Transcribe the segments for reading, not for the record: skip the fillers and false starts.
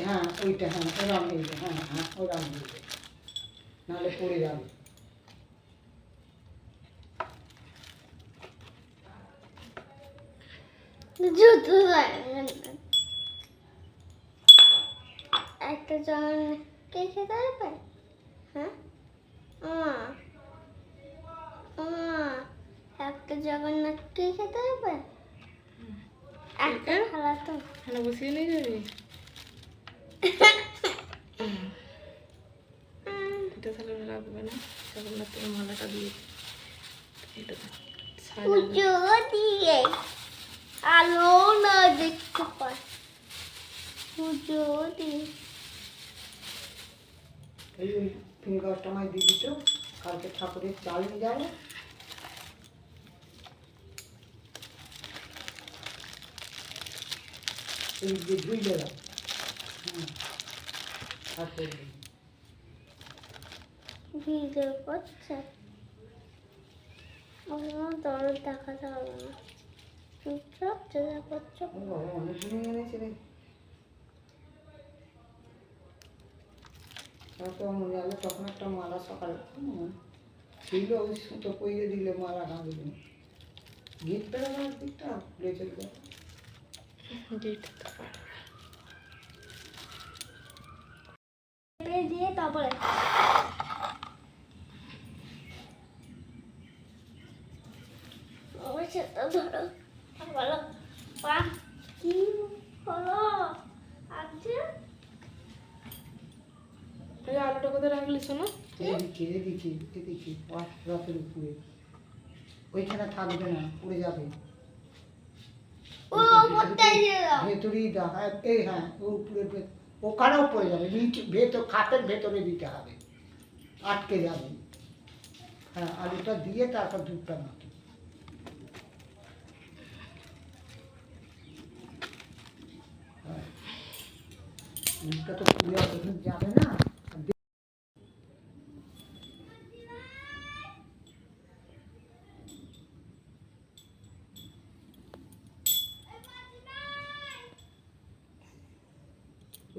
হ্যাঁ ওইটা, হ্যাঁ ওরাম হইবে, হ্যাঁ হ্যাঁ ওরাম হইবে, নাহলে পড়ে যাবে। একটা জন কে খেতে হবে? হ্যাঁ একটা জগন্নাথকে খেতে হবে, একটা খালা তো এখানে বসিয়ে নিয়ে যাবি। এটা তাহলে রাখবে না, জগন্নাথের মালাটা দিয়ে এটা পুজো দিয়ে আলো না দেখতে পায়, পুজো দিয়ে এই ওই ফিঙ্গারটা আমায় দিয়ে দিত, কালকে ঠাকুরের চাল নিয়ে যাবো। এই যে ধুই দেওয়া, ঠাকুর ভিডিও করছে, আমার দরদ দেখাতে হবে না, চুপচাপ যেটা করছো। অনেক দিন এনেছে রে, তারপর মনে হলো তখন একটা মালা সকালে ছিল, ওই সুতো পইয়ে দিলে মালা ভাঙবে, গিট পেড়ানোর দিকটা খুলে চলে যাবে। দিয়ে তারপরে ধরো বলো পা কি হলো আজকে? এই আলুটা কোথায় রাখলি শোনো? এদিকে রথের উপরে, ওইখানে থাকবে না, পড়ে যাবে। ও উপরটাই দিয়ে দাও, ভেতরেই দাও, হ্যাঁ এই হ্যাঁ উপরে ওখানেও পড়ে যাবে, ভেতর খাটের ভেতরে দিতে হবে, আটকে যাবে। হ্যাঁ আলুটা দিয়ে তারপর দুধটা মাখি। দুধটা তো পুড়ে অতদিন যাবে না।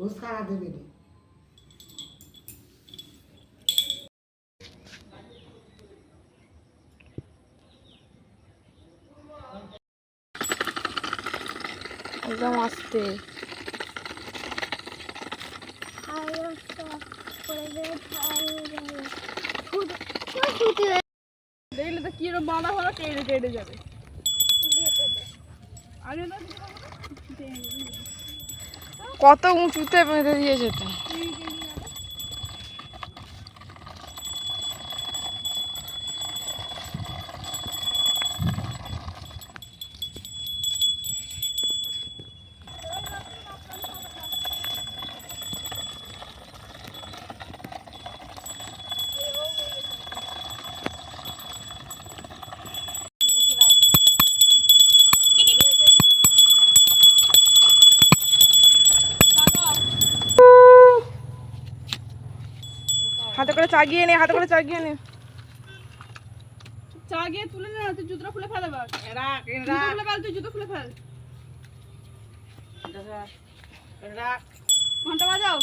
ও সারা দেবে রে। একদম আস্তে। দেখলে তো কিরকম বাঁধা হলো, কেটে কেটে যাবে। কত উঁচুতে বেঁধে দিয়েছে তো। হাতে করে চাগিয়ে নে, হাতে করে চাগিয়ে নে, চাগিয়ে তুলে নে, তুই জুতো খুলে ফেলে রাখ, জুতো খুলে ফেল, তুই জুতো খুলে ফেল, রাখ ঘন্টা বাজাও।